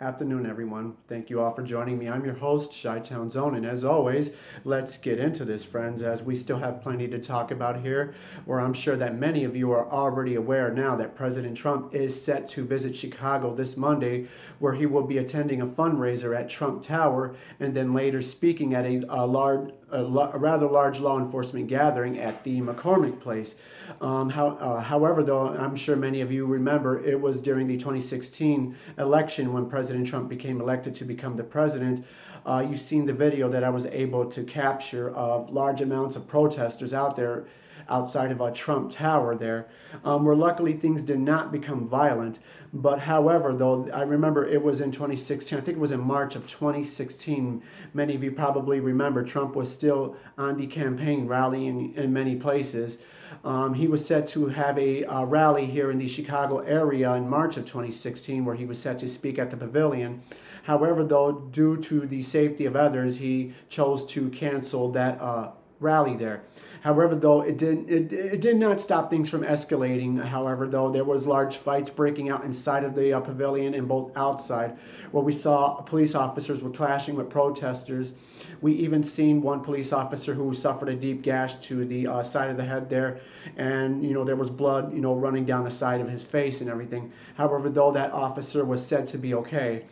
Afternoon, everyone. Thank you all for joining me. I'm your host, Chi-Town Zone, and as always, let's get into this, friends, as we still have plenty to talk about here, where I'm sure that many of you are already aware now that President Trump is set to visit Chicago this Monday, where he will be attending a fundraiser at Trump Tower, and then later speaking at a rather large law enforcement gathering at the McCormick Place. However, though, I'm sure many of you remember it was during the 2016 election when President Trump became elected to become the president. You've seen the video that I was able to capture of large amounts of protesters out there outside of a Trump Tower there, where luckily things did not become violent. But however, though, I remember it was in 2016, I think it was in March of 2016. Many of you probably remember Trump was still on the campaign rallying in many places. He was set to have a rally here in the Chicago area in March of 2016 where he was set to speak at the pavilion. However, though, due to the safety of others, he chose to cancel that rally there. However, though, it did not stop things from escalating. However, though, there was large fights breaking out inside of the pavilion and both outside, where we saw police officers were clashing with protesters. We even seen one police officer who suffered a deep gash to the side of the head there, and there was blood running down the side of his face and everything. However, though, that officer was said to be okay.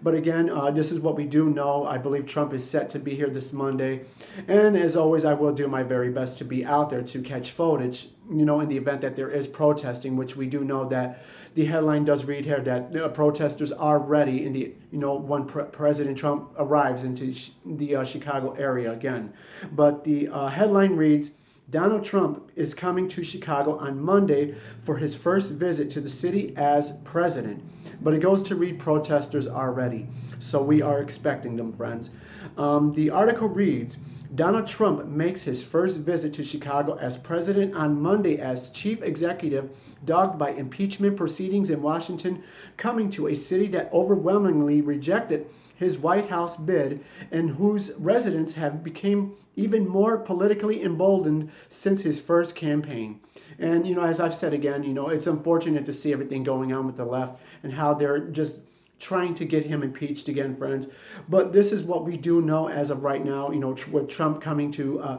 But again, this is what we do know. I believe Trump is set to be here this Monday. And as always, I will do my very best to be out there to catch footage, in the event that there is protesting, which we do know that the headline does read here that protesters are ready in the, when President Trump arrives into the Chicago area again. But the headline reads, Donald Trump is coming to Chicago on Monday for his first visit to the city as president. But it goes to read protesters are ready. So we are expecting them, friends. The article reads, Donald Trump makes his first visit to Chicago as president on Monday as chief executive, dogged by impeachment proceedings in Washington, coming to a city that overwhelmingly rejected his White House bid and whose residents have become even more politically emboldened since his first campaign. And, as I've said again, it's unfortunate to see everything going on with the left and how they're just trying to get him impeached again, friends. But this is what we do know as of right now, with Trump coming to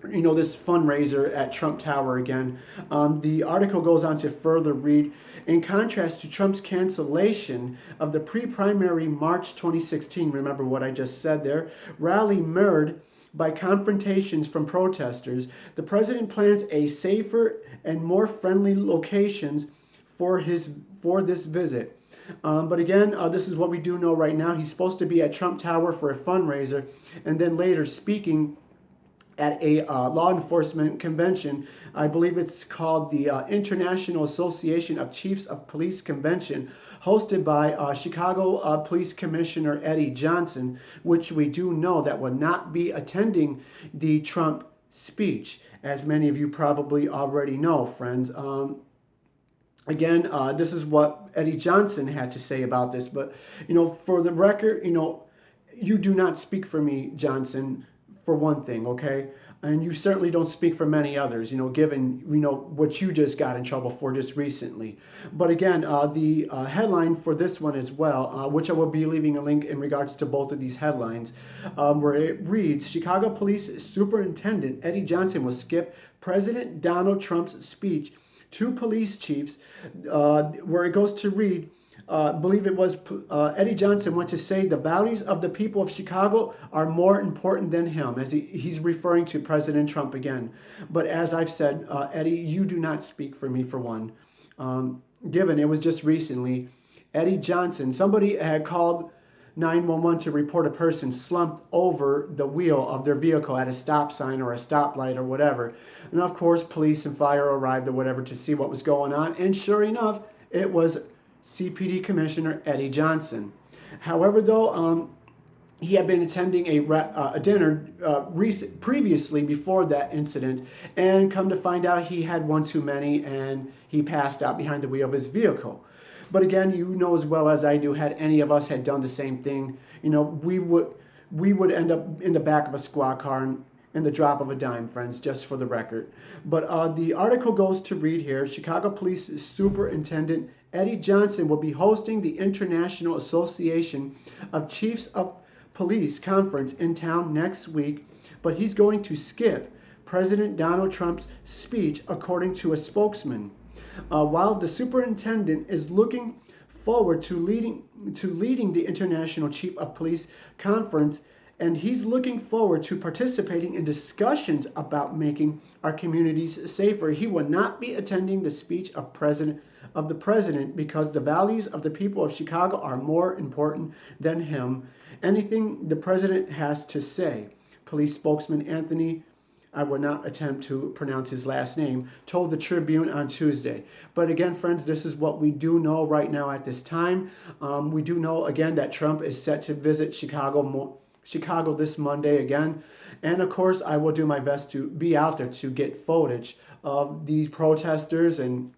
this fundraiser at Trump Tower again. The article goes on to further read, in contrast to Trump's cancellation of the pre-primary March 2016, remember what I just said there, rally marred by confrontations from protesters, the president plans a safer and more friendly locations for this visit. But again, this is what we do know right now. He's supposed to be at Trump Tower for a fundraiser, and then later speaking at a law enforcement convention. I believe it's called the International Association of Chiefs of Police Convention, hosted by Chicago Police Commissioner Eddie Johnson, which we do know that will not be attending the Trump speech, as many of you probably already know, friends. Again, this is what Eddie Johnson had to say about this. But, for the record, you do not speak for me, Johnson, for one thing, okay? And you certainly don't speak for many others, given, what you just got in trouble for just recently. But again, the headline for this one as well, which I will be leaving a link in regards to both of these headlines, where it reads, Chicago Police Superintendent Eddie Johnson will skip President Donald Trump's speech to police chiefs, where it goes to read, believe it was Eddie Johnson went to say the values of the people of Chicago are more important than him, as he's referring to President Trump again. But as I've said, Eddie, you do not speak for me for one. Given it was just recently, Eddie Johnson, somebody had called 911 to report a person slumped over the wheel of their vehicle at a stop sign or a stoplight or whatever. And of course, police and fire arrived or whatever to see what was going on. And sure enough, it was CPD Commissioner Eddie Johnson. However, though, he had been attending a dinner previously before that incident, and come to find out he had one too many and he passed out behind the wheel of his vehicle. But again, you know as well as I do, had any of us had done the same thing, we would end up in the back of a squad car in the drop of a dime, friends, just for the record. But the article goes to read here: Chicago Police Superintendent Eddie Johnson will be hosting the International Association of Chiefs of Police conference in town next week, but he's going to skip President Donald Trump's speech, according to a spokesman. While the superintendent is looking forward to leading the International Chief of Police conference, and he's looking forward to participating in discussions about making our communities safer, he will not be attending the speech of the president because the values of the people of Chicago are more important than him. Anything the president has to say, police spokesman Anthony, I will not attempt to pronounce his last name, told the Tribune on Tuesday. But again, friends, this is what we do know right now at this time. We do know, again, that Trump is set to visit Chicago this Monday again. And of course, I will do my best to be out there to get footage of these protesters and,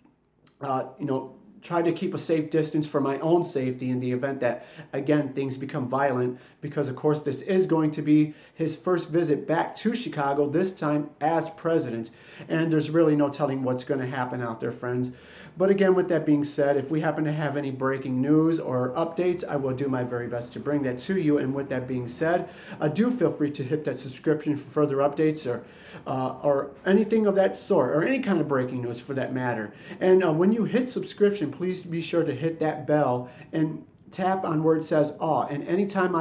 try to keep a safe distance for my own safety in the event that, again, things become violent, because of course this is going to be his first visit back to Chicago, this time as president, and there's really no telling what's going to happen out there, friends. But again, with that being said, if we happen to have any breaking news or updates, I will do my very best to bring that to you. And with that being said, do feel free to hit that subscription for further updates or anything of that sort, or any kind of breaking news for that matter. And when you hit subscription, please be sure to hit that bell and tap on where it says all. And anytime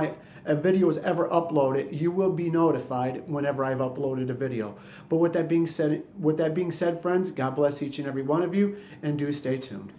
a video is ever uploaded, you will be notified whenever I've uploaded a video. But with that being said, friends, God bless each and every one of you, and do stay tuned.